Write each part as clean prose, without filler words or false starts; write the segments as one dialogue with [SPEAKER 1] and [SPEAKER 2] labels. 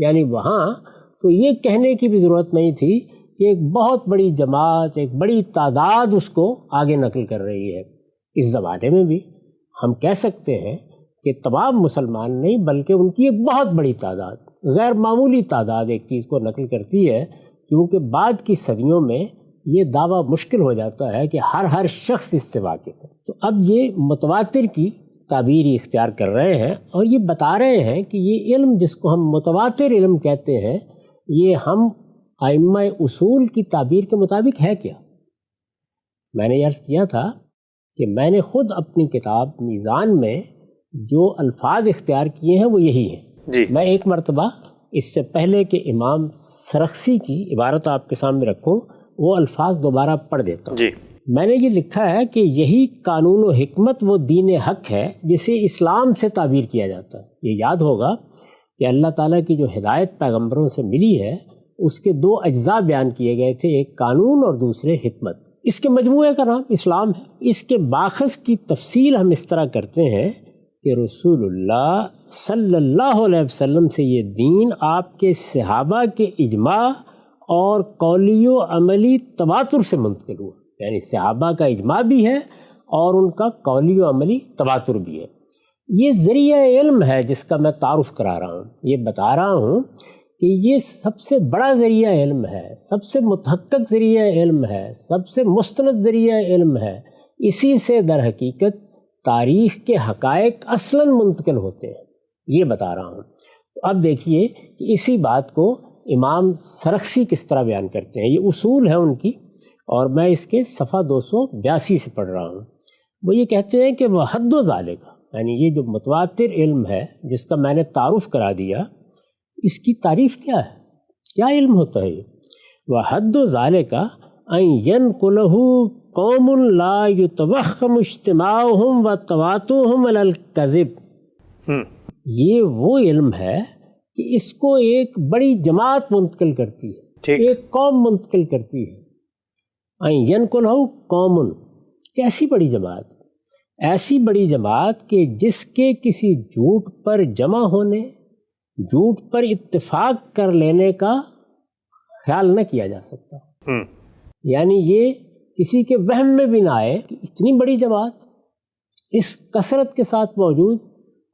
[SPEAKER 1] یعنی وہاں تو یہ کہنے کی بھی ضرورت نہیں تھی کہ ایک بہت بڑی جماعت، ایک بڑی تعداد اس کو آگے نقل کر رہی ہے۔ اس زمانے میں بھی ہم کہہ سکتے ہیں کہ تمام مسلمان نہیں بلکہ ان کی ایک بہت بڑی تعداد، غیر معمولی تعداد ایک چیز کو نقل کرتی ہے، کیونکہ بعد کی صدیوں میں یہ دعویٰ مشکل ہو جاتا ہے کہ ہر شخص اس سے واقف ہے۔ تو اب یہ متواتر کی تعبیر اختیار کر رہے ہیں اور یہ بتا رہے ہیں کہ یہ علم جس کو ہم متواتر علم کہتے ہیں، یہ ہم ائمہ اصول کی تعبیر کے مطابق ہے کیا؟ میں نے عرض کیا تھا کہ میں نے خود اپنی کتاب میزان میں جو الفاظ اختیار کیے ہیں وہ یہی ہیں۔
[SPEAKER 2] جی
[SPEAKER 1] میں ایک مرتبہ اس سے پہلے کہ امام سرخسی کی عبارت آپ کے سامنے رکھوں وہ الفاظ دوبارہ پڑھ دیتا ہوں۔
[SPEAKER 2] جی
[SPEAKER 1] میں نے یہ لکھا ہے کہ یہی قانون و حکمت وہ دین حق ہے جسے اسلام سے تعبیر کیا جاتا ہے۔ یہ یاد ہوگا کہ اللہ تعالیٰ کی جو ہدایت پیغمبروں سے ملی ہے اس کے دو اجزاء بیان کیے گئے تھے، ایک قانون اور دوسرے حکمت۔ اس کے مجموعے کا نام اسلام ہے۔ اس کے باخذ کی تفصیل ہم اس طرح کرتے ہیں کہ رسول اللہ صلی اللہ علیہ وسلم سے یہ دین آپ کے صحابہ کے اجماع اور قولی و عملی تواتر سے منتقل ہوا، یعنی صحابہ کا اجماع بھی ہے اور ان کا قولی و عملی تواتر بھی ہے۔ یہ ذریعہ علم ہے جس کا میں تعارف کرا رہا ہوں، یہ بتا رہا ہوں کہ یہ سب سے بڑا ذریعہ علم ہے، سب سے متحقق ذریعہ علم ہے، سب سے مستند ذریعہ علم ہے۔ اسی سے در حقیقت تاریخ کے حقائق اصلاً منتقل ہوتے ہیں، یہ بتا رہا ہوں۔ تو اب دیکھیے کہ اسی بات کو امام سرخسی کس طرح بیان کرتے ہیں۔ یہ اصول ہے ان کی اور میں اس کے صفحہ 282 سے پڑھ رہا ہوں۔ وہ یہ کہتے ہیں کہ وہ حد و ذالک، یعنی یہ جو متواتر علم ہے جس کا میں نے تعارف کرا دیا، اس کی تعریف کیا ہے، کیا علم ہوتا ہے یہ؟ وہ حد و ذالک ان ینقلہ قوم لا یتوخم اجتماعہم و تواتوہم علی الکذب۔ یہ وہ علم ہے کہ اس کو ایک بڑی جماعت منتقل کرتی ہے، ایک قوم منتقل کرتی ہے۔ ان ینقلہ قوم، کیسی بڑی جماعت؟ ایسی بڑی جماعت کہ جس کے کسی جھوٹ پر جمع ہونے، جھوٹ پر اتفاق کر لینے کا خیال نہ کیا جا سکتا۔ یعنی یہ کسی کے وہم میں بھی نہ آئے کہ اتنی بڑی جماعت اس کثرت کے ساتھ موجود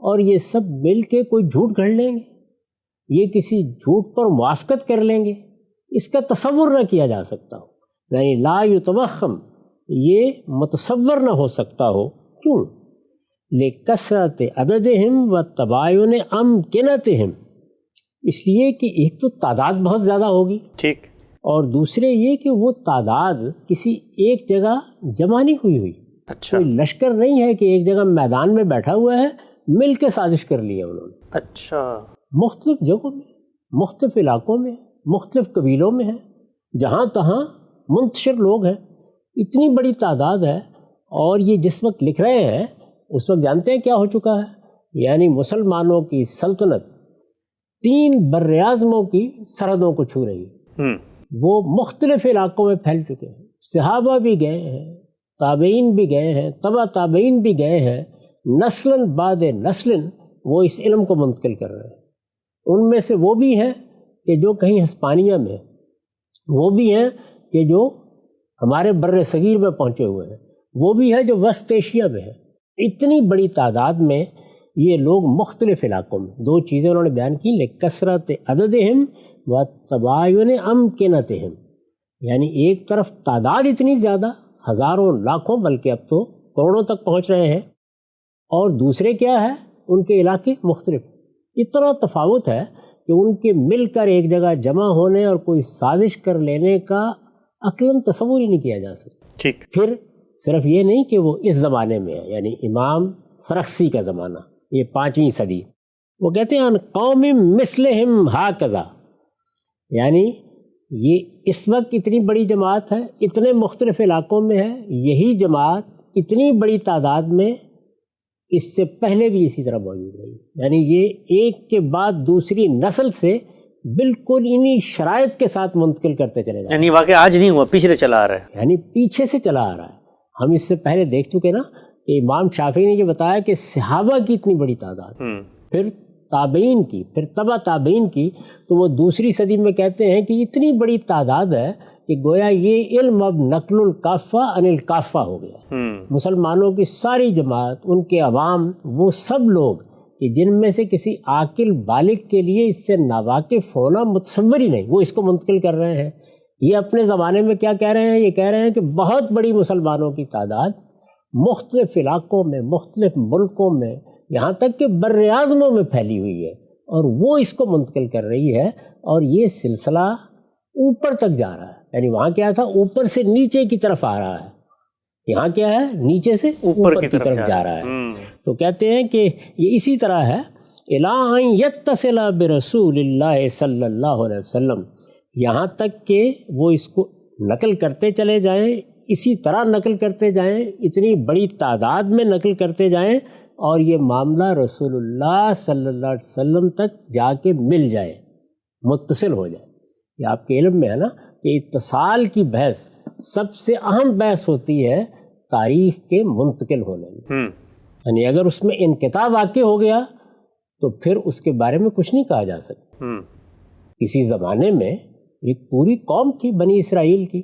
[SPEAKER 1] اور یہ سب مل کے کوئی جھوٹ گھڑ لیں گے، یہ کسی جھوٹ پر موافقت کر لیں گے، اس کا تصور نہ کیا جا سکتا ہو، یعنی لا یتوخم، یہ متصور نہ ہو سکتا ہو۔ کیوں؟ لکثرت عددہم و تباین امکنتہم، اس لیے کہ ایک تو تعداد بہت زیادہ ہوگی،
[SPEAKER 2] ٹھیک،
[SPEAKER 1] اور دوسرے یہ کہ وہ تعداد کسی ایک جگہ جمع نہیں ہوئی۔
[SPEAKER 2] اچھا،
[SPEAKER 1] کوئی لشکر نہیں ہے کہ ایک جگہ میدان میں بیٹھا ہوا ہے، مل کے سازش کر لی ہے انہوں نے۔
[SPEAKER 2] اچھا،
[SPEAKER 1] مختلف جگہوں میں، مختلف علاقوں میں، مختلف قبیلوں میں ہیں، جہاں تہاں منتشر لوگ ہیں، اتنی بڑی تعداد ہے۔ اور یہ جس وقت لکھ رہے ہیں اس وقت جانتے ہیں کیا ہو چکا ہے، یعنی مسلمانوں کی سلطنت 3 براعظموں کی سرحدوں کو چھو رہی ہے۔ وہ مختلف علاقوں میں پھیل چکے ہیں، صحابہ بھی گئے ہیں، تابعین بھی گئے ہیں، تبع تابعین بھی گئے ہیں، نسلاً بعد نسلاً وہ اس علم کو منتقل کر رہے ہیں۔ ان میں سے وہ بھی ہیں کہ جو کہیں ہسپانیہ میں، وہ بھی ہیں کہ جو ہمارے بر صغیر میں پہنچے ہوئے ہیں، وہ بھی ہے جو وسط ایشیا میں ہے۔ اتنی بڑی تعداد میں یہ لوگ مختلف علاقوں میں، 2 چیزیں انہوں نے بیان کی، لکثرت عددہم و تباین امکنتہم، یعنی ایک طرف تعداد اتنی زیادہ، ہزاروں لاکھوں بلکہ اب تو کروڑوں تک پہنچ رہے ہیں، اور دوسرے کیا ہے، ان کے علاقے مختلف۔ اتنا تفاوت ہے کہ ان کے مل کر ایک جگہ جمع ہونے اور کوئی سازش کر لینے کا عقلاً تصور ہی نہیں کیا جا سکتا۔
[SPEAKER 2] ٹھیک،
[SPEAKER 1] پھر صرف یہ نہیں کہ وہ اس زمانے میں ہے، یعنی امام سرخسی کا زمانہ، یہ 5ویں صدی، وہ کہتے ہیں قوم مثلہم ہاکذا، یعنی یہ اس وقت اتنی بڑی جماعت ہے، اتنے مختلف علاقوں میں ہے، یہی جماعت اتنی بڑی تعداد میں اس سے پہلے بھی اسی طرح موجود رہی، یعنی یہ ایک کے بعد دوسری نسل سے بالکل انہی شرائط کے ساتھ منتقل کرتے چلے جائیں،
[SPEAKER 2] یعنی واقعہ آج نہیں ہوا، پیچھے چلا آ رہا ہے،
[SPEAKER 1] یعنی پیچھے سے چلا آ رہا ہے۔ ہم اس سے پہلے دیکھ چکے نا کہ امام شافعی نے یہ بتایا کہ صحابہ کی اتنی بڑی تعداد، پھر تابعین کی، پھر تبع تابعین کی، تو وہ دوسری صدی میں کہتے ہیں کہ اتنی بڑی تعداد ہے کہ گویا یہ علم اب نقل الکافہ عن الکافہ ہو گیا۔ مسلمانوں کی ساری جماعت، ان کے عوام، وہ سب لوگ کہ جن میں سے کسی عاقل بالغ کے لیے اس سے ناواقف ہونا متصور ہی نہیں، وہ اس کو منتقل کر رہے ہیں۔ یہ اپنے زمانے میں کیا کہہ رہے ہیں؟ یہ کہہ رہے ہیں کہ بہت بڑی مسلمانوں کی تعداد مختلف علاقوں میں، مختلف ملکوں میں، یہاں تک کہ بر اعظموں میں پھیلی ہوئی ہے، اور وہ اس کو منتقل کر رہی ہے، اور یہ سلسلہ اوپر تک جا رہا ہے۔ یعنی وہاں کیا تھا؟ اوپر سے نیچے کی طرف آ رہا ہے، یہاں کیا ہے؟ نیچے سے اوپر کی طرف جا رہا ہے۔ تو کہتے ہیں کہ یہ اسی طرح ہے، اِلَىٰ أَن يَتَّصِلَ بِرَسُولِ اللَّهِ صلی اللہ علیہ وسلم، یہاں تک کہ وہ اس کو نقل کرتے چلے جائیں، اسی طرح نقل کرتے جائیں، اتنی بڑی تعداد میں نقل کرتے جائیں، اور یہ معاملہ رسول اللہ صلی اللہ علیہ وسلم تک جا کے مل جائے، متصل ہو جائے۔ یہ آپ کے علم میں ہے نا کہ اتصال کی بحث سب سے اہم بحث ہوتی ہے تاریخ کے منتقل ہونے میں۔ یعنی اگر اس میں انقطاع واقع ہو گیا تو پھر اس کے بارے میں کچھ نہیں کہا جا سکتا۔ کسی زمانے میں ایک پوری قوم تھی بنی اسرائیل کی،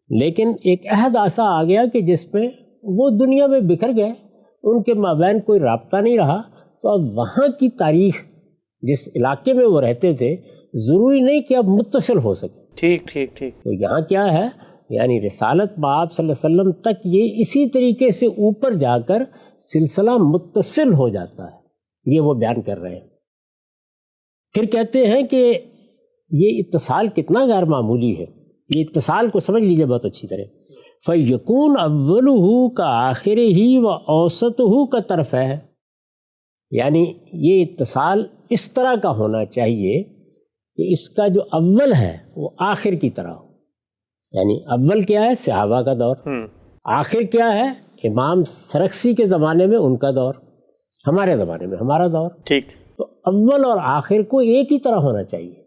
[SPEAKER 1] لیکن ایک عہد ایسا آ گیا کہ جس میں وہ دنیا میں بکھر گئے، ان کے مابین کوئی رابطہ نہیں رہا، تو اب وہاں کی تاریخ جس علاقے میں وہ رہتے تھے ضروری نہیں کہ اب متصل ہو سکے۔
[SPEAKER 2] ٹھیک ٹھیک ٹھیک۔
[SPEAKER 1] تو یہاں کیا ہے؟ یعنی رسالت بآب صلی اللہ علیہ وسلم تک یہ اسی طریقے سے اوپر جا کر سلسلہ متصل ہو جاتا ہے، یہ وہ بیان کر رہے ہیں۔ پھر کہتے ہیں کہ یہ اتصال کتنا غیر معمولی ہے، یہ اتصال کو سمجھ لیجیے بہت اچھی طرح۔ فَيَكُونُ أَوَّلُهُ كَآخِرِهِ وَأَوْسَطُهُ كَطَرْفِهِ ہے، یعنی یہ اتصال اس طرح کا ہونا چاہیے کہ اس کا جو اول ہے وہ آخر کی طرح ہو۔ یعنی اول کیا ہے؟ صحابہ کا دور، آخر کیا ہے؟ امام سرخسی کے زمانے میں ان کا دور، ہمارے زمانے میں ہمارا دور۔
[SPEAKER 2] ٹھیک۔
[SPEAKER 1] تو اول اور آخر کو ایک ہی طرح ہونا چاہیے۔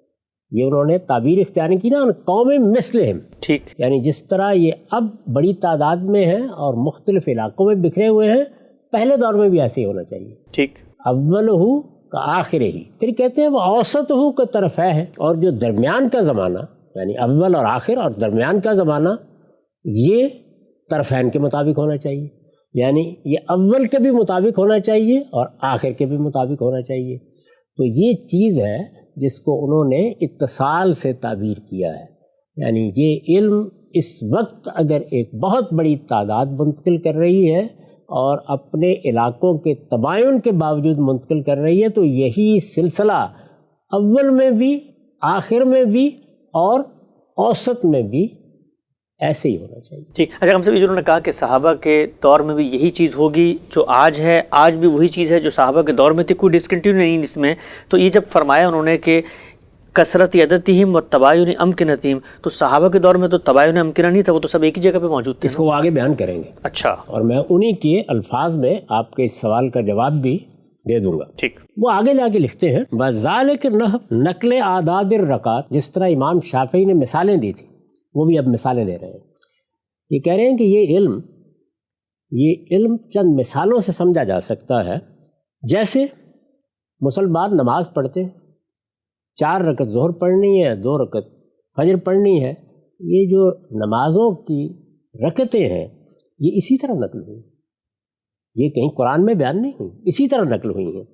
[SPEAKER 1] یہ انہوں نے تعبیر اختیار کی نا، قوم مثلہم،
[SPEAKER 2] ٹھیک،
[SPEAKER 1] یعنی جس طرح یہ اب بڑی تعداد میں ہیں اور مختلف علاقوں میں بکھرے ہوئے ہیں، پہلے دور میں بھی ایسے ہی ہونا چاہیے۔
[SPEAKER 2] ٹھیک۔
[SPEAKER 1] اولہ کا آخر ہی، پھر کہتے ہیں وہ اوسط ہو کا طرف ہے، اور جو درمیان کا زمانہ یعنی اول اور آخر اور درمیان کا زمانہ یہ طرفین کے مطابق ہونا چاہیے، یعنی یہ اول کے بھی مطابق ہونا چاہیے اور آخر کے بھی مطابق ہونا چاہیے۔ تو یہ چیز ہے جس کو انہوں نے اتصال سے تعبیر کیا ہے، یعنی یہ علم اس وقت اگر ایک بہت بڑی تعداد منتقل کر رہی ہے اور اپنے علاقوں کے تباین کے باوجود منتقل کر رہی ہے، تو یہی سلسلہ اول میں بھی، آخر میں بھی اور اوسط میں بھی ایسے ہی ہونا چاہیے۔
[SPEAKER 2] ٹھیک۔ اچھا، ہم سے بھی انہوں نے کہا کہ صحابہ کے دور میں بھی یہی چیز ہوگی جو آج ہے، آج بھی وہی چیز ہے جو صحابہ کے دور میں تھی، کوئی ڈسکنٹینیو نہیں اس میں۔ تو یہ جب فرمایا انہوں نے کہ کثرت عدتہم و تباین امکنتہم، تو صحابہ کے دور میں تو تباین امکنہ نہیں تھا، وہ تو سب ایک ہی جگہ پہ موجود تھے۔
[SPEAKER 1] اس کو وہ آگے بیان کریں گے۔
[SPEAKER 2] اچھا،
[SPEAKER 1] اور میں انہی کے الفاظ میں آپ کے اس سوال کا جواب بھی دے دوں گا۔
[SPEAKER 2] ٹھیک۔
[SPEAKER 1] وہ آگے جا کے لکھتے ہیں وَذَلِكَ نقل اعداد الرکعات، جس طرح امام شافعی نے مثالیں دی تھیں وہ بھی اب مثالیں دے رہے ہیں۔ یہ کہہ رہے ہیں کہ یہ علم چند مثالوں سے سمجھا جا سکتا ہے۔ جیسے مسلمان نماز پڑھتے ہیں، 4 رکعت ظہر پڑھنی ہے، 2 رکعت فجر پڑھنی ہے، یہ جو نمازوں کی رکعتیں ہیں یہ اسی طرح نقل ہوئی، یہ کہیں قرآن میں بیان نہیں ہوئی، اسی طرح نقل ہوئی ہیں۔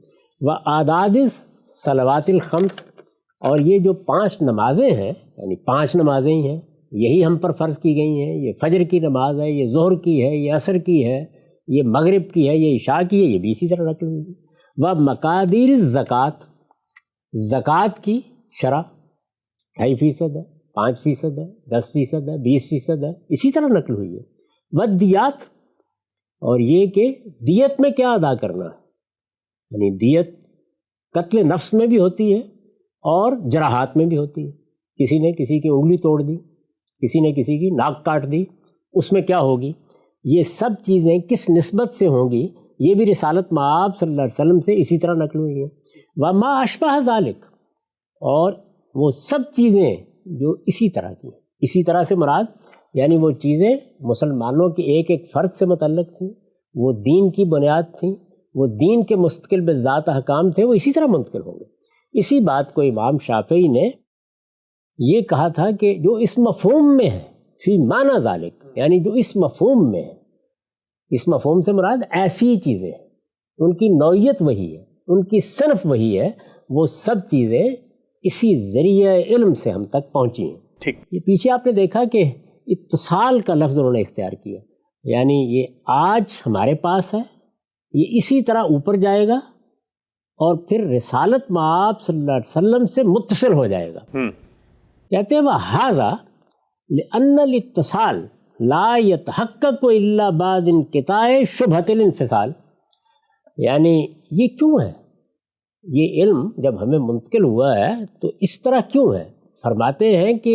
[SPEAKER 1] وَأَعْدَادِ الصَّلَوَاتِ الْخَمْسِ، اور یہ جو 5 نمازیں ہیں یعنی 5 نمازیں ہی ہیں، یہی ہم پر فرض کی گئی ہیں، یہ فجر کی نماز ہے، یہ ظہر کی ہے، یہ عصر کی ہے، یہ مغرب کی ہے، یہ عشاء کی ہے، یہ بھی اسی طرح نقل ہوئی۔ وَمَقَادِيرِ الزَّکَاۃ، زکوٰۃ کی شرح 2.5% ہے، 5% ہے، 10% ہے، 20% ہے، اسی طرح نقل ہوئی ہے۔ وَالدِّیَات، اور یہ کہ دیت میں کیا ادا کرنا ہے، یعنی دیت قتل نفس میں بھی ہوتی ہے اور جراحات میں بھی ہوتی ہے، کسی نے کسی کی انگلی توڑ دی، کسی نے کسی کی ناک کاٹ دی، اس میں کیا ہوگی، یہ سب چیزیں کس نسبت سے ہوں گی، یہ بھی رسالت مآب صلی اللہ علیہ وسلم سے اسی طرح نقل ہوئی ہیں۔ وما اشبہ ذالک، اور وہ سب چیزیں جو اسی طرح کی، اسی طرح سے مراد یعنی وہ چیزیں مسلمانوں کے ایک ایک فرد سے متعلق تھیں، وہ دین کی بنیاد تھیں، وہ دین کے مستقل بذات احکام تھے وہ اسی طرح منتقل ہوں گے۔ اسی بات کو امام شافعی نے یہ کہا تھا کہ جو اس مفہوم میں ہے، فی معنی ذالک، یعنی جو اس مفہوم میں ہے، اس مفہوم سے مراد ایسی چیزیں ہیں، ان کی نوعیت وہی ہے، ان کی صنف وہی ہے، وہ سب چیزیں اسی ذریعہ علم سے ہم تک پہنچی ہیں۔
[SPEAKER 2] ٹھیک،
[SPEAKER 1] یہ پیچھے آپ نے دیکھا کہ اتصال کا لفظ انہوں نے اختیار کیا، یعنی یہ آج ہمارے پاس ہے، یہ اسی طرح اوپر جائے گا اور پھر رسالت مآب صلی اللہ علیہ وسلم سے متصل ہو جائے گا۔ کہتے ہیں وَهَذَا لِأَنَّ الْاِتِّصَالَ لَا يَتَحَقَّقُ إِلَّا بَعْدَ انْقِطَاعِ شُبْهَةِ الْانْفِصَالِ، یعنی یہ کیوں ہے، یہ علم جب ہمیں منتقل ہوا ہے تو اس طرح کیوں ہے؟ فرماتے ہیں کہ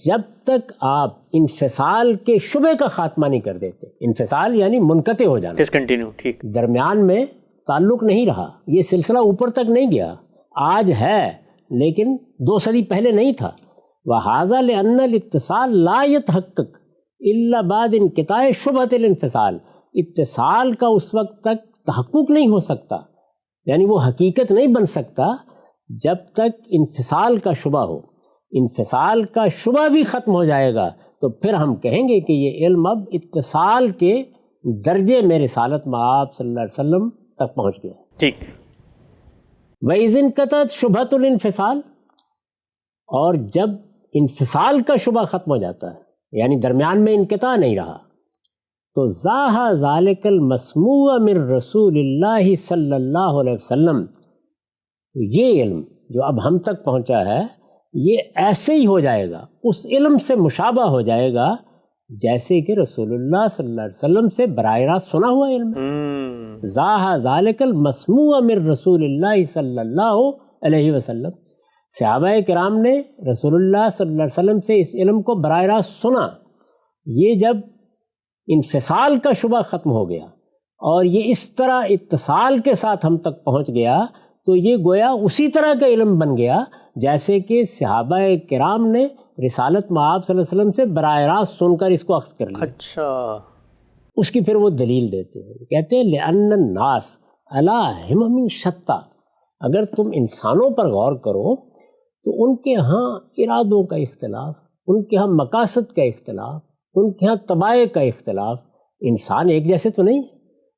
[SPEAKER 1] جب تک آپ انفصال کے شبے کا خاتمہ نہیں کر دیتے، انفصال یعنی منقطع ہو جانا،
[SPEAKER 2] ڈسکنٹینیو، ٹھیک،
[SPEAKER 1] درمیان میں تعلق نہیں رہا، یہ سلسلہ اوپر تک نہیں گیا، آج ہے لیکن 2 صدی پہلے نہیں تھا۔ وَهَذَا لِأَنَّ الْاِتِّصَالَ لَا يَتَحَقَّقُ إِلَّا بَعْدَ انْقِطَاعِ شُبْهَةِ الْانْفِصَالِ، اتصال کا اس وقت تک تحقق نہیں ہو سکتا، یعنی وہ حقیقت نہیں بن سکتا جب تک انفصال کا شبہ ہو۔ انفصال کا شبہ بھی ختم ہو جائے گا تو پھر ہم کہیں گے کہ یہ علم اب اتصال کے درجے میں رسالت مآب صلی اللہ علیہ وسلم تک پہنچ گیا۔
[SPEAKER 2] ٹھیک،
[SPEAKER 1] وَإِذِ انْقَطَعَتْ شُبْهَةُ الْانْفِصَالِ، اور جب انفصال کا شبہ ختم ہو جاتا ہے یعنی درمیان میں انقطاع نہیں رہا، تو ذَاهَ ذَلِكَ الْمَسْمُوعَ مِنْ رسول اللہ صلی اللہ علیہ وسلم، یہ علم جو اب ہم تک پہنچا ہے یہ ایسے ہی ہو جائے گا، اس علم سے مشابہ ہو جائے گا جیسے کہ رسول اللہ صلی اللہ علیہ وسلم سے براہ راست سنا ہوا علم ہے۔ ذَاهَ ذَلِكَ الْمَسْمُوعَ مِنْ رسول اللہ صلی اللہ علیہ وسلم، صحابہ کرام نے رسول اللہ صلی اللہ علیہ وسلم سے اس علم کو براہ راست سنا۔ یہ جب انفصال کا شبہ ختم ہو گیا اور یہ اس طرح اتصال کے ساتھ ہم تک پہنچ گیا تو یہ گویا اسی طرح کا علم بن گیا جیسے کہ صحابہ کرام نے رسالت مآب صلی اللہ علیہ وسلم سے براہ راست سن کر اس کو اخذ کر لیا۔
[SPEAKER 2] اچھا،
[SPEAKER 1] اس کی پھر وہ دلیل دیتے ہیں، کہتے ہیں لِأَنَّ النَّاسَ عَلَىٰ ہِمَمٍ شَتَّىٰ، اگر تم انسانوں پر غور کرو تو ان کے ہاں ارادوں کا اختلاف، ان کے ہاں مقاصد کا اختلاف، ان کے ہاں طبائع کا اختلاف، انسان ایک جیسے تو نہیں،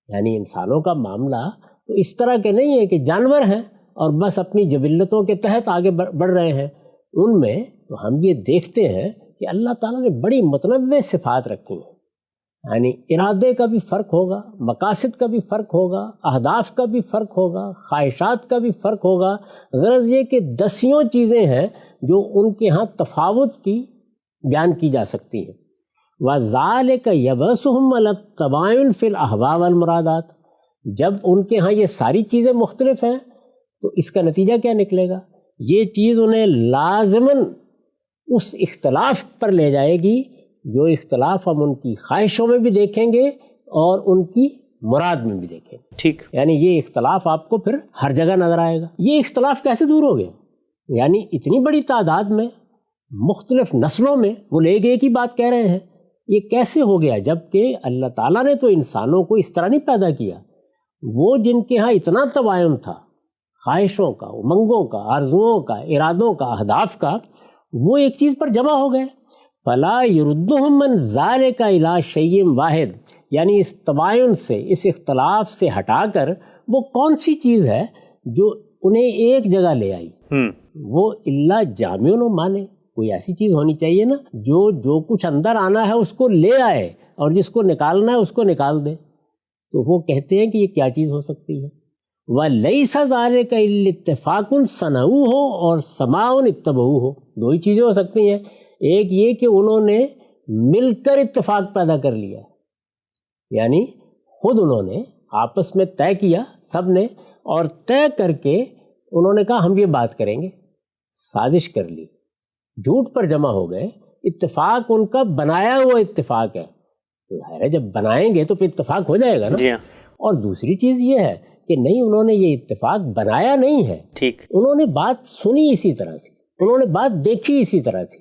[SPEAKER 1] یعنی انسانوں کا معاملہ تو اس طرح کے نہیں ہے کہ جانور ہیں اور بس اپنی جبلتوں کے تحت آگے بڑھ رہے ہیں، ان میں تو ہم یہ دیکھتے ہیں کہ اللہ تعالیٰ نے بڑی متنوع صفات رکھی ہیں، یعنی ارادے کا بھی فرق ہوگا، مقاصد کا بھی فرق ہوگا، اہداف کا بھی فرق ہوگا، خواہشات کا بھی فرق ہوگا، غرض یہ کہ 10 چیزیں ہیں جو ان کے ہاں تفاوت کی بیان کی جا سکتی ہیں۔ وَذَلِكَ يَبْعَثُهُمْ عَلَى التَّبَايُنِ فِي الْأَهْوَاءِ وَالْمُرَادَاتِ، جب ان کے ہاں یہ ساری چیزیں مختلف ہیں تو اس کا نتیجہ کیا نکلے گا؟ یہ چیز انہیں لازماً اس اختلاف پر لے جائے گی جو اختلاف ہم ان کی خواہشوں میں بھی دیکھیں گے اور ان کی مراد میں بھی دیکھیں گے۔
[SPEAKER 2] ٹھیک،
[SPEAKER 1] یعنی یہ اختلاف آپ کو پھر ہر جگہ نظر آئے گا۔ یہ اختلاف کیسے دور ہو گئے؟ یعنی اتنی بڑی تعداد میں مختلف نسلوں میں وہ ایک ہی بات کہہ رہے ہیں، یہ کیسے ہو گیا؟ جبکہ اللہ تعالیٰ نے تو انسانوں کو اس طرح نہیں پیدا کیا، وہ جن کے ہاں اتنا توائم تھا، خواہشوں کا، امنگوں کا، آرزوؤں کا، ارادوں کا، اہداف کا، وہ ایک چیز پر جمع ہو گئے۔ فَلَا يُرُدُّهُمْ مَنْ ذَلِكَ إِلَىٰ شَيْءٍ وَاحِدٍ، یعنی اس تباین سے، اس اختلاف سے ہٹا کر وہ کون سی چیز ہے جو انہیں ایک جگہ لے آئی؟ وہ الا جامع و مانے، کوئی ایسی چیز ہونی چاہیے نا جو کچھ اندر آنا ہے اس کو لے آئے اور جس کو نکالنا ہے اس کو نکال دے۔ تو وہ کہتے ہیں کہ یہ کیا چیز ہو سکتی ہے؟ وَلَيْسَ ذَلِكَ إِلَّا اتِّفَاقٌ صَنَعُوهُ ہو اور سَمَاعٌ اتَّبَعُوهُ ہو، 2 چیزیں ہو سکتی ہیں، ایک یہ کہ انہوں نے مل کر اتفاق پیدا کر لیا، یعنی خود انہوں نے آپس میں طے کیا سب نے، اور طے کر کے انہوں نے کہا ہم یہ بات کریں گے، سازش کر لی، جھوٹ پر جمع ہو گئے۔ اتفاق ان کا بنایا ہوا اتفاق ہے، تو ہے جب بنائیں گے تو پھر اتفاق ہو جائے گا نا۔ اور دوسری چیز یہ ہے کہ نہیں، انہوں نے یہ اتفاق بنایا نہیں ہے،
[SPEAKER 2] ٹھیک،
[SPEAKER 1] انہوں نے بات سنی اسی طرح تھی، انہوں نے بات دیکھی اسی طرح تھی،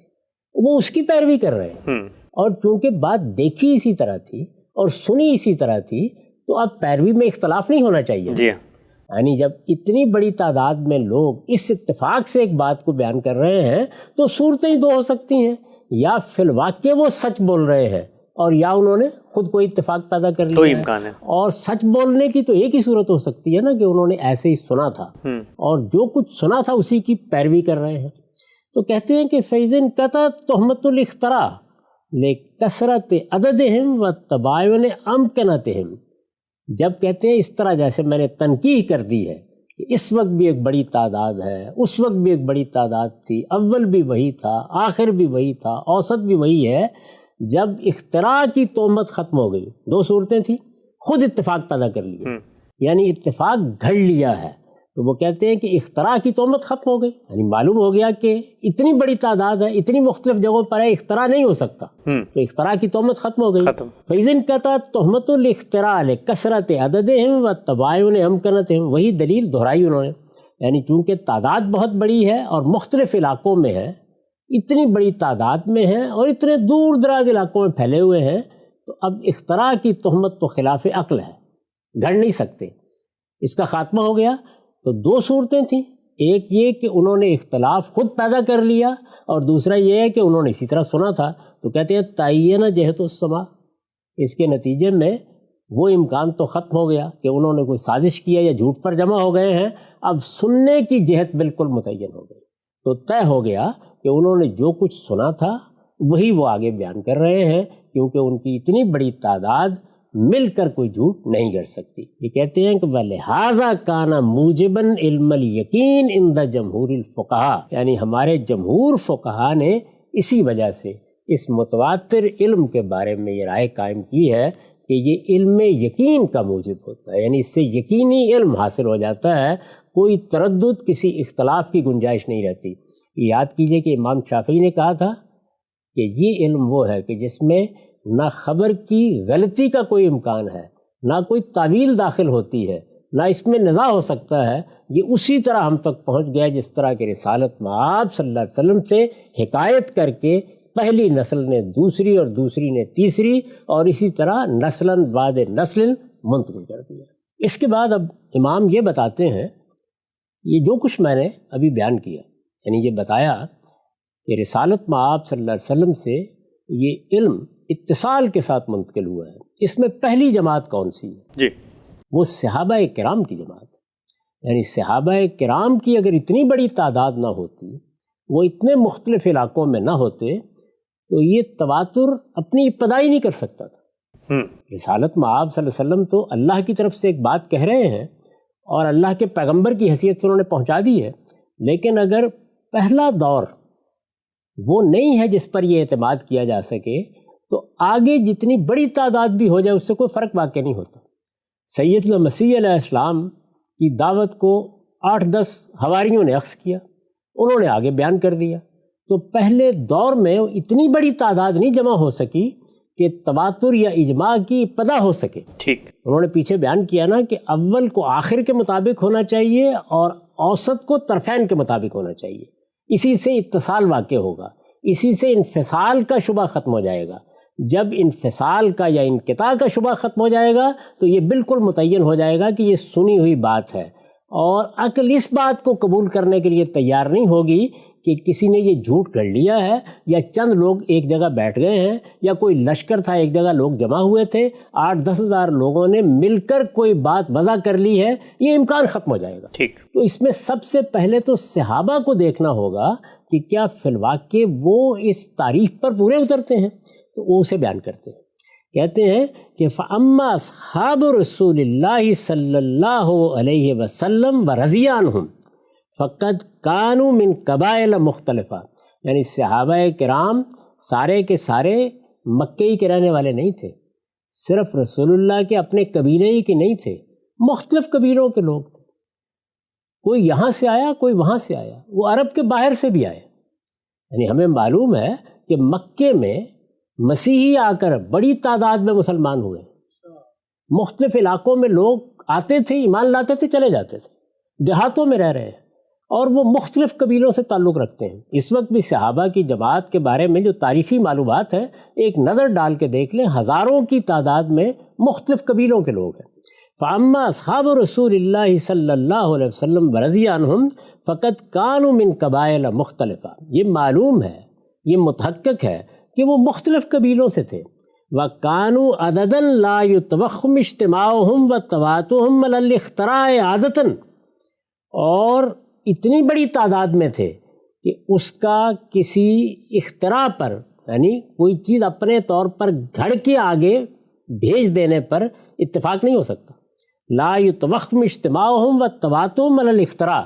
[SPEAKER 1] وہ اس کی پیروی کر رہے ہیں، اور چونکہ بات دیکھی اسی طرح تھی اور سنی اسی طرح تھی تو اب پیروی میں اختلاف نہیں ہونا چاہیے.
[SPEAKER 2] جی
[SPEAKER 1] یعنی جب اتنی بڑی تعداد میں لوگ اس اتفاق سے ایک بات کو بیان کر رہے ہیں تو صورتیں ہی دو ہو سکتی ہیں، یا فی الواقع وہ سچ بول رہے ہیں اور یا انہوں نے خود کوئی اتفاق پیدا کر لیا.
[SPEAKER 2] کوئی امکان ہے. اور
[SPEAKER 1] سچ بولنے کی تو ایک ہی صورت ہو سکتی ہے نا کہ انہوں نے ایسے ہی سنا تھا اور جو کچھ سنا تھا اسی کی پیروی کر رہے ہیں. تو کہتے ہیں کہ فیضن قطع تہمت الاختراع لکثرت عددہم و تباین امکنتہم. جب کہتے ہیں اس طرح جیسے میں نے تنقیح کر دی ہے کہ اس وقت بھی ایک بڑی تعداد ہے، اس وقت بھی ایک بڑی تعداد تھی، اول بھی وہی تھا، آخر بھی وہی تھا، اوسط بھی وہی ہے. جب اختراع کی تہمت ختم ہو گئی، دو صورتیں تھیں، خود اتفاق پیدا کر لیا، یعنی اتفاق گھڑ لیا ہے، تو وہ کہتے ہیں کہ اختراع کی تہمت ختم ہو گئی. یعنی معلوم ہو گیا کہ اتنی بڑی تعداد ہے، اتنی مختلف جگہوں پر ہے، اختراع نہیں ہو سکتا، تو اختراع کی تہمت ختم ہو گئی. فیضن قطع تہمت الاختراع لکثرت عددہم و تباین امکنتہم. وہی دلیل دہرائی انہوں نے، یعنی چونکہ تعداد بہت بڑی ہے اور مختلف علاقوں میں ہے، اتنی بڑی تعداد میں ہیں اور اتنے دور دراز علاقوں میں پھیلے ہوئے ہیں، تو اب اختراع کی تہمت تو خلاف عقل ہے، گھڑ نہیں سکتے. اس کا خاتمہ ہو گیا. تو دو صورتیں تھیں، ایک یہ کہ انہوں نے اختلاف خود پیدا کر لیا اور دوسرا یہ ہے کہ انہوں نے اسی طرح سنا تھا. تو کہتے ہیں تعین جہت السماع. اس کے نتیجے میں وہ امکان تو ختم ہو گیا کہ انہوں نے کوئی سازش کیا یا جھوٹ پر جمع ہو گئے ہیں، اب سننے کی جہت بالکل متعین ہو گئی. تو طے ہو گیا کہ انہوں نے جو کچھ سنا تھا وہی وہ آگے بیان کر رہے ہیں، کیونکہ ان کی اتنی بڑی تعداد مل کر کوئی جھوٹ نہیں کر سکتی. یہ کہتے ہیں کہ وَلِہَٰذَا كَانَ مُوجِبًا عِلْمَ الْيَقِينِ عِنْدَ جَمْهُورِ الْفُقَهَاءِ. یعنی ہمارے جمہور فقہا نے اسی وجہ سے اس متواتر علم کے بارے میں یہ رائے قائم کی ہے کہ یہ علم یقین کا موجب ہوتا ہے، یعنی اس سے یقینی علم حاصل ہو جاتا ہے، کوئی تردد، کسی اختلاف کی گنجائش نہیں رہتی. یاد کیجئے کہ امام شافعی نے کہا تھا کہ یہ علم وہ ہے کہ جس میں نہ خبر کی غلطی کا کوئی امکان ہے، نہ کوئی تعویل داخل ہوتی ہے، نہ اس میں نزاع ہو سکتا ہے. یہ اسی طرح ہم تک پہنچ گیا جس طرح کہ رسالت مآب صلی اللہ علیہ وسلم سے حکایت کر کے پہلی نسل نے دوسری اور دوسری نے تیسری اور اسی طرح نسلاً بعد نسل منتقل کر دیا. اس کے بعد اب امام یہ بتاتے ہیں، یہ جو کچھ میں نے ابھی بیان کیا، یعنی یہ بتایا کہ رسالت مآب صلی اللہ علیہ وسلم سے یہ علم اتصال کے ساتھ منتقل ہوا ہے. اس میں پہلی جماعت کون سی ہے؟ جی، وہ صحابہ کرام کی جماعت ہے. یعنی صحابہ کرام کی اگر اتنی بڑی تعداد نہ ہوتی، وہ اتنے مختلف علاقوں میں نہ ہوتے، تو یہ تواتر اپنی ابتدا ہی نہیں کر سکتا تھا. رسالت مآب صلی اللہ علیہ وسلم تو اللہ کی طرف سے ایک بات کہہ رہے ہیں اور اللہ کے پیغمبر کی حیثیت سے انہوں نے پہنچا دی ہے، لیکن اگر پہلا دور وہ نہیں ہے جس پر یہ اعتماد کیا جا سکے تو آگے جتنی بڑی تعداد بھی ہو جائے اس سے کوئی فرق واقع نہیں ہوتا. سیدنا مسیح علیہ السلام کی دعوت کو 8-10 حواریوں نے اخذ کیا، انہوں نے آگے بیان کر دیا. تو پہلے دور میں اتنی بڑی تعداد نہیں جمع ہو سکی کہ تواتر یا اجماع کی ابتدا ہو سکے. ٹھیک، انہوں نے پیچھے بیان کیا نا کہ اول کو آخر کے مطابق ہونا چاہیے اور اوسط کو طرفین کے مطابق ہونا چاہیے. اسی سے اتصال واقع ہوگا، اسی سے انفصال کا شبہ ختم ہو جائے گا. جب انفصال کا یا انقطاع کا شبہ ختم ہو جائے گا تو یہ بالکل متعین ہو جائے گا کہ یہ سنی ہوئی بات ہے، اور عقل اس بات کو قبول کرنے کے لیے تیار نہیں ہوگی کہ کسی نے یہ جھوٹ گھڑ لیا ہے، یا چند لوگ ایک جگہ بیٹھ گئے ہیں، یا کوئی لشکر تھا ایک جگہ لوگ جمع ہوئے تھے، 8-10 ہزار لوگوں نے مل کر کوئی بات وضع کر لی ہے، یہ امکان ختم ہو جائے گا. ٹھیک، تو اس میں سب سے پہلے تو صحابہ کو دیکھنا ہوگا کہ کیا فی الواقع وہ اس تعریف پر پورے اترتے ہیں. تو وہ اسے بیان کرتے ہیں، کہتے ہیں کہ فَأَمَّا أَصْحَابُ رسول اللہ صلی اللہ علیہ وسلم وَرَضِيَ عَنْهُمْ فَقَدْ كَانُوا مِنْ قَبَائِلَ مُخْتَلِفَةٍ. یعنی صحابہ کرام سارے کے سارے مکے ہی کے رہنے والے نہیں تھے، صرف رسول اللہ کے اپنے قبیلے ہی کے نہیں تھے، مختلف قبیلوں کے لوگ تھے. کوئی یہاں سے آیا، کوئی وہاں سے آیا، وہ عرب کے باہر سے بھی آئے. یعنی ہمیں معلوم ہے کہ مکے میں مسیحی آ کر بڑی تعداد میں مسلمان ہوئے. مختلف علاقوں میں لوگ آتے تھے، ایمان لاتے تھے، چلے جاتے تھے، دیہاتوں میں رہ رہے ہیں اور وہ مختلف قبیلوں سے تعلق رکھتے ہیں. اس وقت بھی صحابہ کی جماعت کے بارے میں جو تاریخی معلومات ہیں ایک نظر ڈال کے دیکھ لیں، ہزاروں کی تعداد میں مختلف قبیلوں کے لوگ ہیں. فاما اصحاب رسول اللہ صلی اللہ علیہ وسلم ورضی عنہم فقط کانوا من قبائل مختلفہ، یہ معلوم ہے، یہ متحقق ہے کہ وہ مختلف قبیلوں سے تھے. وَكَانُوا عَدَدًا لَا يُتَوَخُّمُ اجْتِمَاعُهُمْ وَتَوَاطُؤُهُم عَلَى الِاخْتِرَاءِ عَادَةً، اور اتنی بڑی تعداد میں تھے کہ اس کا کسی اختراع پر، یعنی کوئی چیز اپنے طور پر گھڑ کے آگے بھیج دینے پر اتفاق نہیں ہو سکتا. لا يتوخم اجتماعهم وتواتؤهم على الاختراع،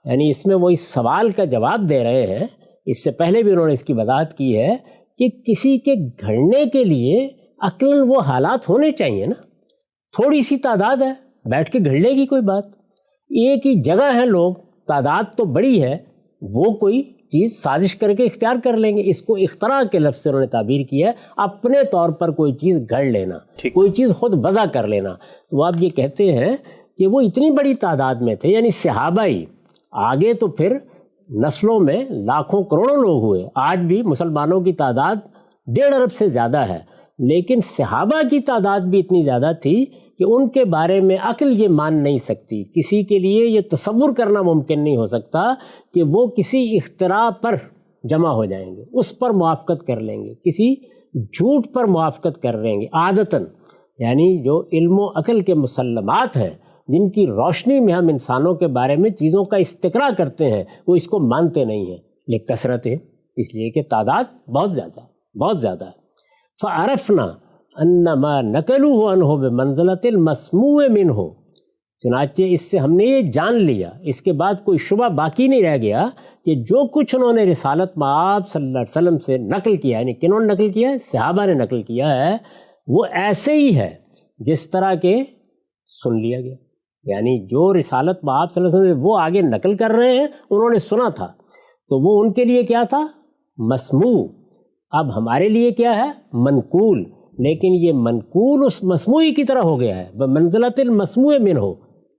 [SPEAKER 1] یعنی اس میں وہ اس سوال کا جواب دے رہے ہیں، اس سے پہلے بھی انہوں نے اس کی وضاحت کی ہے کہ کسی کے گھڑنے کے لیے عقلاً وہ حالات ہونے چاہیے نا. تھوڑی سی تعداد ہے، بیٹھ کے گھڑ لے گی کوئی بات. ایک ہی جگہ ہے لوگ، تعداد تو بڑی ہے، وہ کوئی چیز سازش کر کے اختیار کر لیں گے. اس کو اختراع کے لفظ سے انہوں نے تعبیر کیا ہے، اپنے طور پر کوئی چیز گھڑ لینا، کوئی چیز خود وضع کر لینا. تو آپ یہ کہتے ہیں کہ وہ اتنی بڑی تعداد میں تھے، یعنی صحابہ ہی، آگے تو پھر نسلوں میں لاکھوں کروڑوں لوگ ہوئے. آج بھی مسلمانوں کی تعداد 1.5 ارب سے زیادہ ہے، لیکن صحابہ کی تعداد بھی اتنی زیادہ تھی کہ ان کے بارے میں عقل یہ مان نہیں سکتی، کسی کے لیے یہ تصور کرنا ممکن نہیں ہو سکتا کہ وہ کسی اختراع پر جمع ہو جائیں گے، اس پر موافقت کر لیں گے، کسی جھوٹ پر موافقت کر لیں گے. عادتاً یعنی جو علم و عقل کے مسلمات ہیں، جن کی روشنی میں ہم انسانوں کے بارے میں چیزوں کا استقراء کرتے ہیں، وہ اس کو مانتے نہیں ہیں. لکثرت ہے، اس لیے کہ تعداد بہت زیادہ ہے. فعرفنا انما نقلوہ عنہ بمنزلۃ المسموع منہ، چنانچہ اس سے ہم نے یہ جان لیا، اس کے بعد کوئی شبہ باقی نہیں رہ گیا کہ جو کچھ انہوں نے رسالت مآب صلی اللہ علیہ وسلم سے نقل کیا، یعنی کنہوں نے نقل کیا ہے؟ صحابہ نے نقل کیا ہے، وہ ایسے ہی ہے جس طرح کے سن لیا گیا. یعنی جو رسالت مآب صلی اللہ علیہ وسلم وہ آگے نقل کر رہے ہیں، انہوں نے سنا تھا، تو وہ ان کے لیے کیا تھا؟ مسموع. اب ہمارے لیے کیا ہے؟ منقول. لیکن یہ منقول اس مسموعی کی طرح ہو گیا ہے، بمنزلۃ المسموع منہ.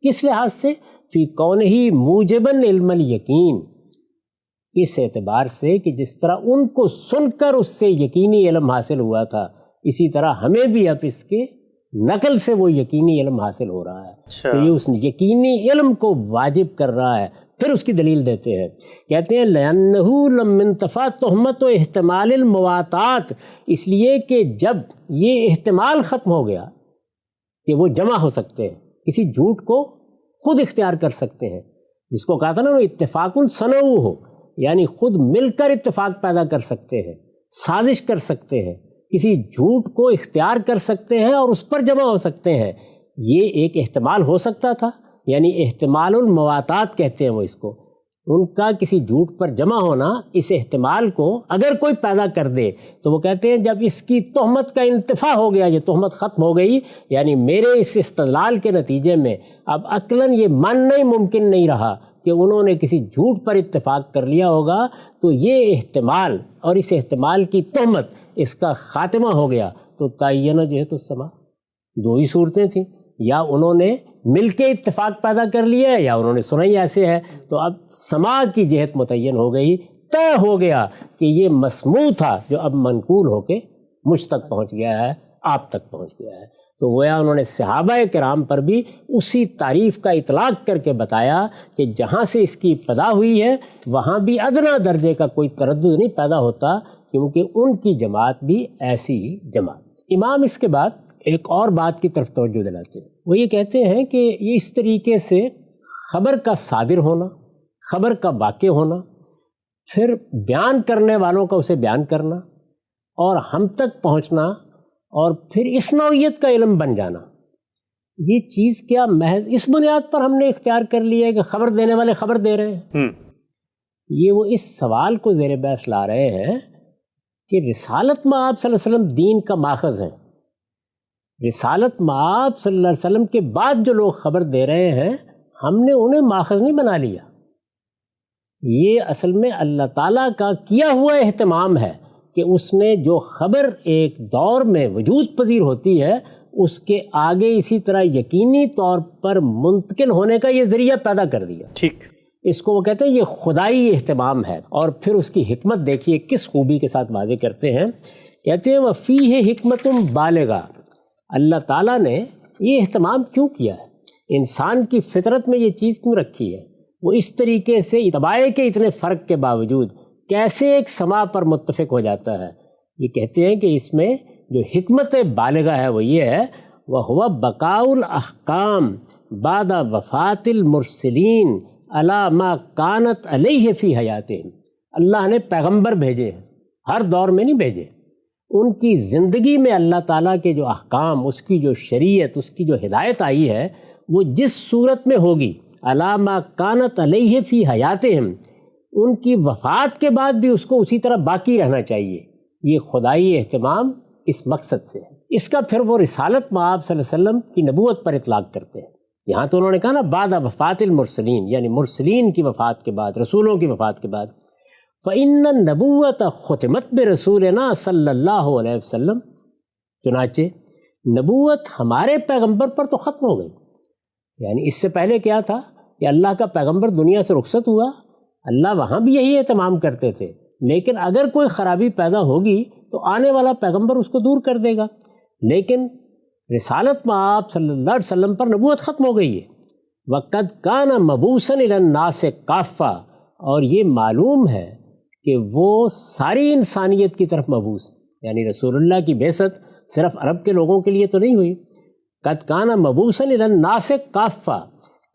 [SPEAKER 1] کس لحاظ سے؟ فی کونہ موجباً علم الیقین، اس اعتبار سے کہ جس طرح ان کو سن کر اس سے یقینی علم حاصل ہوا تھا، اسی طرح ہمیں بھی اب اس کے نقل سے وہ یقینی علم حاصل ہو رہا ہے. تو یہ اس یقینی علم کو واجب کر رہا ہے. پھر اس کی دلیل دیتے ہیں، کہتے ہیں لأنہ لم انتفع تہمت و احتمال المواطات، اس لیے کہ جب یہ احتمال ختم ہو گیا کہ وہ جمع ہو سکتے ہیں، کسی جھوٹ کو خود اختیار کر سکتے ہیں، جس کو کہا تھا نا وہ اتفاق صنعوا ہو، یعنی خود مل کر اتفاق پیدا کر سکتے ہیں، سازش کر سکتے ہیں، کسی جھوٹ کو اختیار کر سکتے ہیں اور اس پر جمع ہو سکتے ہیں. یہ ایک احتمال ہو سکتا تھا، یعنی احتمال المواطات کہتے ہیں وہ اس کو. ان کا کسی جھوٹ پر جمع ہونا، اس احتمال کو اگر کوئی پیدا کر دے تو وہ کہتے ہیں جب اس کی تہمت کا انتفاع ہو گیا، یہ تہمت ختم ہو گئی، یعنی میرے اس استدلال کے نتیجے میں اب عقلاً یہ ماننا ہی ممکن نہیں رہا کہ انہوں نے کسی جھوٹ پر اتفاق کر لیا ہوگا، تو یہ احتمال اور اس احتمال کی تہمت، اس کا خاتمہ ہو گیا. تو تعین جہت السماع، 2 ہی صورتیں تھیں، یا انہوں نے مل کے اتفاق پیدا کر لیا ہے یا انہوں نے سنا ہی ایسے ہے. تو اب سماع کی جہت متعین ہو گئی، طے ہو گیا کہ یہ مسموع تھا جو اب منقول ہو کے مجھ تک پہنچ گیا ہے، آپ تک پہنچ گیا ہے. تو گویا انہوں نے صحابہ کرام پر بھی اسی تعریف کا اطلاق کر کے بتایا کہ جہاں سے اس کی ابتدا ہوئی ہے وہاں بھی ادنا درجے کا کوئی تردد نہیں پیدا ہوتا، کیونکہ ان کی جماعت بھی ایسی ہی جماعت. امام اس کے بعد ایک اور بات کی طرف توجہ دلاتے ہیں. وہ یہ کہتے ہیں کہ یہ اس طریقے سے خبر کا صادر ہونا، خبر کا واقع ہونا، پھر بیان کرنے والوں کا اسے بیان کرنا اور ہم تک پہنچنا اور پھر اس نوعیت کا علم بن جانا، یہ چیز کیا محض اس بنیاد پر ہم نے اختیار کر لیا ہے کہ خبر دینے والے خبر دے رہے ہیں؟ یہ وہ اس سوال کو زیر بحث لا رہے ہیں کہ رسالت مآب صلی اللہ علیہ وسلم دین کا ماخذ ہے. رسالت مآب صلی اللہ علیہ وسلم کے بعد جو لوگ خبر دے رہے ہیں، ہم نے انہیں ماخذ نہیں بنا لیا. یہ اصل میں اللہ تعالیٰ کا کیا ہوا اہتمام ہے کہ اس نے جو خبر ایک دور میں وجود پذیر ہوتی ہے، اس کے آگے اسی طرح یقینی طور پر منتقل ہونے کا یہ ذریعہ پیدا کر دیا.
[SPEAKER 2] ٹھیک،
[SPEAKER 1] اس کو وہ کہتے ہیں یہ خدائی اہتمام ہے. اور پھر اس کی حکمت دیکھیے کس خوبی کے ساتھ واضح کرتے ہیں. کہتے ہیں وَفِيهِ حکمت بالغہ، اللہ تعالیٰ نے یہ اہتمام کیوں کیا ہے؟ انسان کی فطرت میں یہ چیز کیوں رکھی ہے؟ وہ اس طریقے سے اتباع کے اتنے فرق کے باوجود کیسے ایک سما پر متفق ہو جاتا ہے؟ یہ کہتے ہیں کہ اس میں جو حکمت بالغہ ہے وہ یہ ہے، وَهُوَ بَقَاءُ الْأَحْكَامِ بَعْدَ وفات المرسلین عَلَى مَا كَانَتْ عَلَيْهِ فِي حَيَاتِهِمْ۔ اللہ نے پیغمبر بھیجے ہیں، ہر دور میں نہیں بھیجے، ان کی زندگی میں اللہ تعالیٰ کے جو احکام، اس کی جو شریعت، اس کی جو ہدایت آئی ہے، وہ جس صورت میں ہوگی عَلَى مَا كَانَتْ عَلَيْهِ فِي حَيَاتِهِمْ، ان کی وفات کے بعد بھی اس کو اسی طرح باقی رہنا چاہیے۔ یہ خدائی اہتمام اس مقصد سے ہے۔ اس کا پھر وہ رسالت مآب صلی اللہ علیہ وسلم کی نبوت پر اطلاق کرتے ہیں۔ یہاں تو انہوں نے کہا نا بعد وفات المرسلین، یعنی مرسلین کی وفات کے بعد، رسولوں کی وفات کے بعد، فإن النبوة ختمت برسولنا صلی اللہ علیہ وسلم، چنانچہ نبوت ہمارے پیغمبر پر تو ختم ہو گئی۔ یعنی اس سے پہلے کیا تھا کہ اللہ کا پیغمبر دنیا سے رخصت ہوا، اللہ وہاں بھی یہی اہتمام کرتے تھے، لیکن اگر کوئی خرابی پیدا ہوگی تو آنے والا پیغمبر اس کو دور کر دے گا۔ لیکن رسالت مآب صلی اللہ علیہ وسلم پر نبوت ختم ہو گئی ہے۔ وَقَدْ كَانَ مَبْعُوثًا إِلَى النَّاسِ كَافَّةً، اور یہ معلوم ہے کہ وہ ساری انسانیت کی طرف مبعوث، یعنی رسول اللہ کی بعثت صرف عرب کے لوگوں کے لیے تو نہیں ہوئی۔ قَدْ كَانَ مَبْعُوثًا إِلَى النَّاسِ كَافَّةً،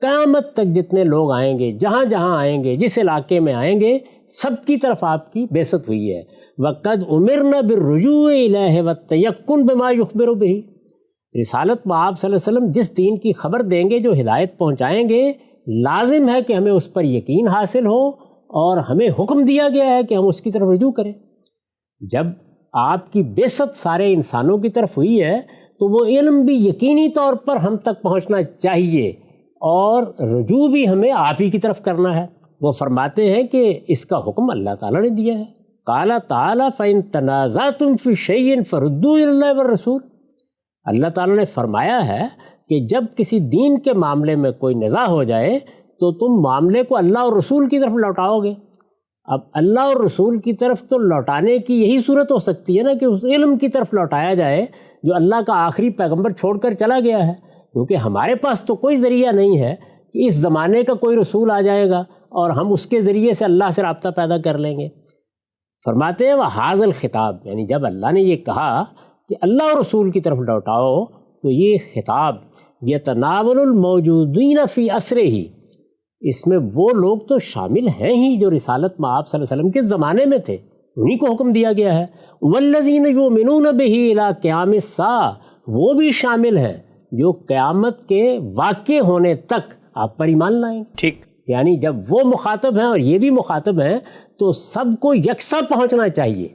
[SPEAKER 1] قیامت تک جتنے لوگ آئیں گے، جہاں جہاں آئیں گے، جس علاقے میں آئیں گے، سب کی طرف آپ کی بعثت ہوئی ہے۔ وَقَدْ أُمِرْنَا بِالرُّجُوعِ إِلَيْهِ وَالتَّيَقُّنِ بِمَا يُخْبِرُ بِهِ، رسالت مآب صلی اللہ علیہ وسلم جس دین کی خبر دیں گے، جو ہدایت پہنچائیں گے، لازم ہے کہ ہمیں اس پر یقین حاصل ہو، اور ہمیں حکم دیا گیا ہے کہ ہم اس کی طرف رجوع کریں۔ جب آپ کی بعثت سارے انسانوں کی طرف ہوئی ہے تو وہ علم بھی یقینی طور پر ہم تک پہنچنا چاہیے، اور رجوع بھی ہمیں آپ ہی کی طرف کرنا ہے۔ وہ فرماتے ہیں کہ اس کا حکم اللہ تعالیٰ نے دیا ہے۔ قال تعالیٰ فَإِن تَنَازَعْتُمْ فِي شَيْءٍ فَرُدُّوهُ إِلَى اللَّهِ وَالرَّسُولِ، اللہ تعالیٰ نے فرمایا ہے کہ جب کسی دین کے معاملے میں کوئی نزاع ہو جائے تو تم معاملے کو اللہ اور رسول کی طرف لوٹاؤ گے۔ اب اللہ اور رسول کی طرف تو لوٹانے کی یہی صورت ہو سکتی ہے نا کہ اس علم کی طرف لوٹایا جائے جو اللہ کا آخری پیغمبر چھوڑ کر چلا گیا ہے، کیونکہ ہمارے پاس تو کوئی ذریعہ نہیں ہے کہ اس زمانے کا کوئی رسول آ جائے گا اور ہم اس کے ذریعے سے اللہ سے رابطہ پیدا کر لیں گے۔ فرماتے ہیں وَحَاذَا الْخِطَاب، یعنی جب اللہ نے یہ کہا کہ اللہ اور رسول کی طرف لوٹاؤ تو یہ خطاب يَتَنَاوَلُ الْمَوْجُودِينَ فِي أَسْرِهِ، اس میں وہ لوگ تو شامل ہیں ہی جو رسالت مآب صلی اللہ علیہ وسلم کے زمانے میں تھے، انہی کو حکم دیا گیا ہے۔ وَالَّذِينَ يُؤْمِنُونَ بِهِ إِلَى قِيَامِ السَّاعَةِ، وہ بھی شامل ہیں جو قیامت کے واقع ہونے تک آپ پر ایمان لائیں گے۔
[SPEAKER 2] ٹھیک،
[SPEAKER 1] یعنی جب وہ مخاطب ہیں اور یہ بھی مخاطب ہیں تو سب کو یکساں پہنچنا چاہیے۔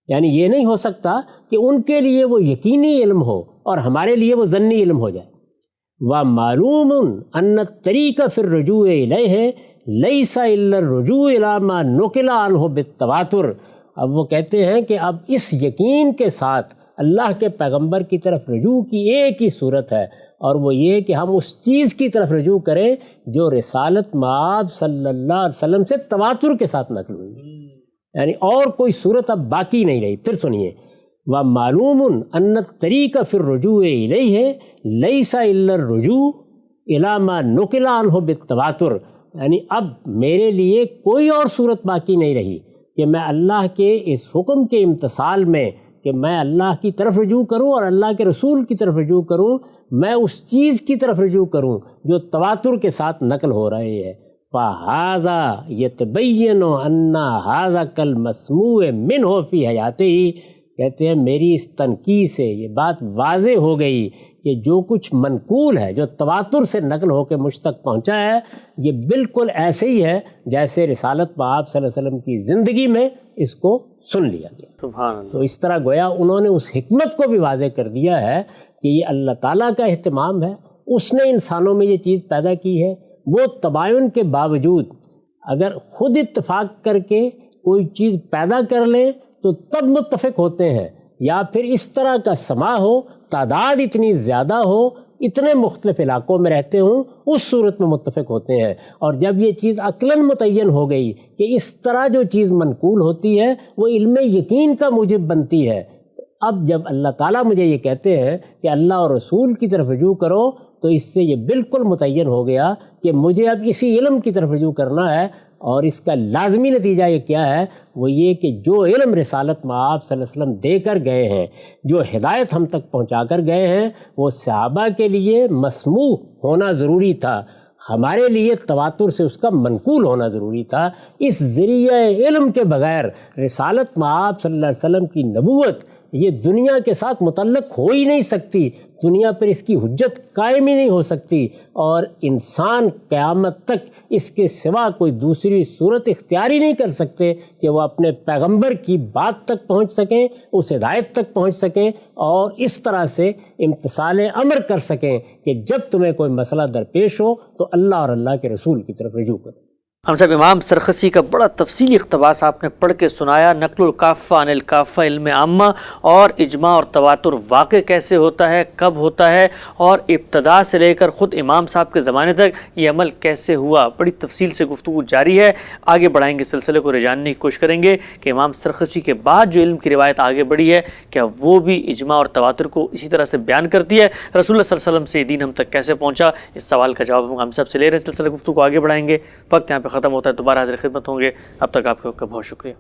[SPEAKER 1] یعنی یہ نہیں ہو سکتا کہ ان کے لیے وہ یقینی علم ہو اور ہمارے لیے وہ ظنی علم ہو جائے۔ وَمَعْلُومٌ أَنَّ الطَّرِيقَ فِي الرُّجُوعِ إِلَيْهِ لَيْسَ إِلَّا الرُّجُوعُ إِلَى مَا نُقِلَ عَنْهُ بِالتَّوَاتُرِ، اب وہ کہتے ہیں کہ اب اس یقین کے ساتھ اللہ کے پیغمبر کی طرف رجوع کی ایک ہی صورت ہے، اور وہ یہ کہ ہم اس چیز کی طرف رجوع کریں جو رسالت مآب صلی اللہ علیہ وسلم سے تواتر کے ساتھ نقل ہوئی، یعنی اور کوئی صورت اب باقی نہیں رہی۔ پھر سنیے، وَمَعْلُومٌ أَنَّ الطَّرِيقَ فِي الرُّجُوعِ إِلَيْهِ لَيْسَ إِلَّا الرُّجُوعُ إِلَى مَا نُقِلَ عَنْهُ بِالتَّوَاتُرِ، یعنی اب میرے لیے کوئی اور صورت باقی نہیں رہی کہ میں اللہ کے اس حکم کے امتثال میں کہ میں اللہ کی طرف رجوع کروں اور اللہ کے رسول کی طرف رجوع کروں، میں اس چیز کی طرف رجوع کروں جو تواتر کے ساتھ نقل ہو رہی ہے۔ فَهَذَا يَتَبَيَّنُ أَنَّ هَذَا كَالْمَسْمُوعِ مِنْهُ فِي حَيَاتِهِ، کہتے ہیں میری اس تنقید سے یہ بات واضح ہو گئی کہ جو کچھ منقول ہے، جو تواتر سے نقل ہو کے مجھ تک پہنچا ہے، یہ بالکل ایسے ہی ہے جیسے رسالت مآب صلی اللہ علیہ وسلم کی زندگی میں اس کو سن لیا گیا۔
[SPEAKER 2] سبحان اللہ۔
[SPEAKER 1] تو اس طرح گویا انہوں نے اس حکمت کو بھی واضح کر دیا ہے کہ یہ اللہ تعالیٰ کا اہتمام ہے، اس نے انسانوں میں یہ چیز پیدا کی ہے۔ وہ تباین کے باوجود اگر خود اتفاق کر کے کوئی چیز پیدا کر لیں تو تب متفق ہوتے ہیں، یا پھر اس طرح کا سما ہو، تعداد اتنی زیادہ ہو، اتنے مختلف علاقوں میں رہتے ہوں، اس صورت میں متفق ہوتے ہیں۔ اور جب یہ چیز عقلاً متعین ہو گئی کہ اس طرح جو چیز منقول ہوتی ہے وہ علم یقین کا موجب بنتی ہے، اب جب اللہ تعالیٰ مجھے یہ کہتے ہیں کہ اللہ اور رسول کی طرف رجوع کرو، تو اس سے یہ بالکل متعین ہو گیا کہ مجھے اب اسی علم کی طرف رجوع کرنا ہے، اور اس کا لازمی نتیجہ یہ کیا ہے؟ وہ یہ کہ جو علم رسالت میں آپ صلی اللہ علیہ وسلم دے کر گئے ہیں، جو ہدایت ہم تک پہنچا کر گئے ہیں، وہ صحابہ کے لیے مسموع ہونا ضروری تھا، ہمارے لیے تواتر سے اس کا منقول ہونا ضروری تھا۔ اس ذریعہ علم کے بغیر رسالت میں آپ صلی اللہ علیہ وسلم کی نبوت یہ دنیا کے ساتھ متعلق ہو ہی نہیں سکتی، دنیا پر اس کی حجت قائم ہی نہیں ہو سکتی، اور انسان قیامت تک اس کے سوا کوئی دوسری صورت اختیار ہی نہیں کر سکتے کہ وہ اپنے پیغمبر کی بات تک پہنچ سکیں، اس ہدایت تک پہنچ سکیں، اور اس طرح سے امتثال امر کر سکیں کہ جب تمہیں کوئی مسئلہ درپیش ہو تو اللہ اور اللہ کے رسول کی طرف رجوع کرو۔
[SPEAKER 2] ہم صاحب امام سرخسی کا بڑا تفصیلی اقتباس آپ نے پڑھ کے سنایا، نقل الکافہ عن الکافہ علم عامہ، اور اجماع اور تواتر واقع کیسے ہوتا ہے، کب ہوتا ہے، اور ابتدا سے لے کر خود امام صاحب کے زمانے تک یہ عمل کیسے ہوا، بڑی تفصیل سے گفتگو جاری ہے۔ آگے بڑھائیں گے، سلسلے کو رجاننے کی کوشش کریں گے کہ امام سرخسی کے بعد جو علم کی روایت آگے بڑھی ہے، کیا وہ بھی اجماع اور تواتر کو اسی طرح سے بیان کرتی ہے؟ رسول اللہ صلی اللہ علیہ وسلم سے یہ دین ہم تک کیسے پہنچا؟ اس سوال کا جواب ہم سب سے لے رہے ہیں، سلسلے گفتگو کو آگے بڑھائیں گے۔ وقت یہاں پہ ختم ہوتا ہے، دوبارہ حاضر خدمت ہوں گے، اب تک آپ کا بہت شکریہ۔